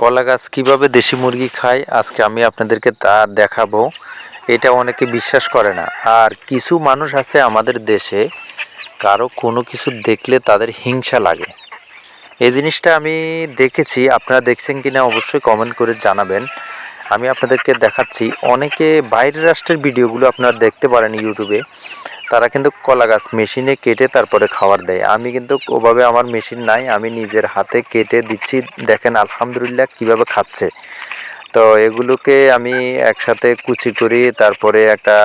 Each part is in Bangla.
কলা গাছ কীভাবে দেশি মুরগি খায় আজকে আমি আপনাদেরকে তা দেখাবো। এটা অনেকে বিশ্বাস করে না। আর কিছু মানুষ আছে আমাদের দেশে, কারো কোনো কিছু দেখলে তাদের হিংসা লাগে। এই জিনিসটা আমি দেখেছি, আপনারা দেখছেন কিনা অবশ্যই কমেন্ট করে জানাবেন। আমি আপনাদেরকে দেখাচ্ছি, অনেকে বাইরের রাষ্ট্রের ভিডিওগুলো আপনারা দেখতে পারেন ইউটিউবে। তারা কিন্তু কলা গাছ মেশিনে কেটে তারপরে খাবার দেয়। আমি কিন্তু ওভাবে, আমার মেশিন নাই, আমি নিজের হাতে কেটে দিচ্ছি। দেখেন আলহামদুলিল্লাহ কীভাবে খাচ্ছে। তো এগুলোকে আমি একসাথে কুচি করি, তারপরে একটা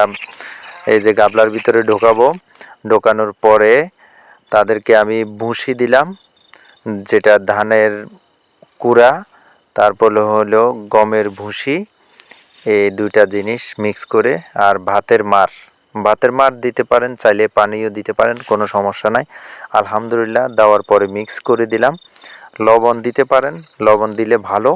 এই যে গাবলার ভিতরে ঢোকাবো। ঢোকানোর পরে তাদেরকে আমি ভুসি দিলাম, যেটা ধানের কুড়া, তারপরে হলো গমের ভুসি। এই দুইটা জিনিস মিক্স করে, আর ভাতের মার দিতে পারেন, চাইলে পানিও দিতে পারেন, কোনো সমস্যা নাই। আলহামদুলিল্লাহ দেওয়ার পরে মিক্স করে দিলাম। লবণ দিতে পারেন, লবণ দিলে ভালো।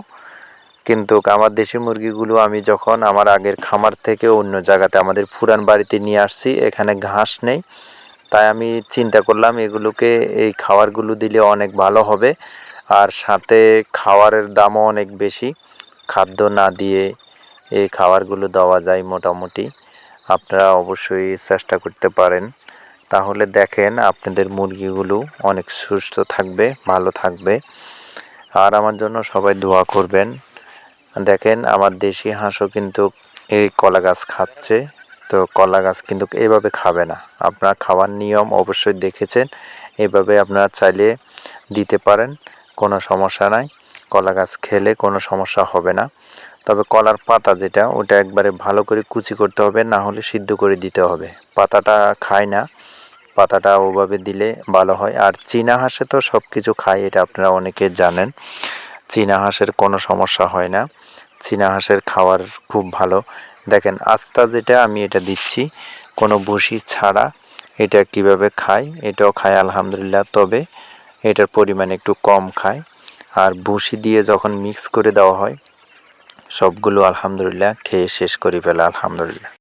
কিন্তু আমার দেশি মুরগিগুলো আমি যখন আমার আগের খামার থেকে অন্য জায়গাতে আমাদের পুরান বাড়িতে নিয়ে আসছি, এখানে ঘাস নেই, তাই আমি চিন্তা করলাম এগুলোকে এই খাবারগুলো দিলে অনেক ভালো হবে। আর সাথে খাবারের দামও অনেক বেশি। খাদ্য না দিয়ে এই খাবারগুলো দেওয়া যায় মোটামুটি। আপনারা অবশ্যই চেষ্টা করতে পারেন, তাহলে দেখেন আপনাদের মুরগিগুলো অনেক সুস্থ থাকবে, ভালো থাকবে। আর আমার জন্য সবাই দোয়া করবেন। দেখেন আমার দেশি হাঁসও কিন্তু এই কলা গাছ খাচ্ছে। তো কলা গাছ কিন্তু এভাবে খাবে না। আপনার খাওয়ার নিয়ম অবশ্যই দেখেছেন, এভাবে আপনারা চাইলে দিতে পারেন, কোনো সমস্যা নাই। কলা গাছ খেলে কোনো সমস্যা হবে না। তবে কলার পাতা যেটা, ওটা একবারে ভালো করে কুচি করতে হবে, না হলে সিদ্ধ করে দিতে হবে। পাতাটা খায় না, পাতাটা ওভাবে দিলে ভালো হয়। আর চীনা হাঁসে তো সব কিছু খায়, এটা আপনারা অনেকে জানেন। চীনা হাঁসের কোনো সমস্যা হয় না, চীনা হাঁসের খাওয়ার খুব ভালো। দেখেন আস্তা যেটা আমি এটা দিচ্ছি কোনো ভুসি ছাড়া। এটা কিভাবে খায়, এটাও খায় আলহামদুলিল্লাহ, তবে এটার পরিমাণ একটু কম খায়। আর ভুসি দিয়ে যখন মিক্স করে দেওয়া হয়, সবগুলো আলহামদুলিল্লাহ খেয়ে শেষ করে ফেলে আলহামদুলিল্লাহ।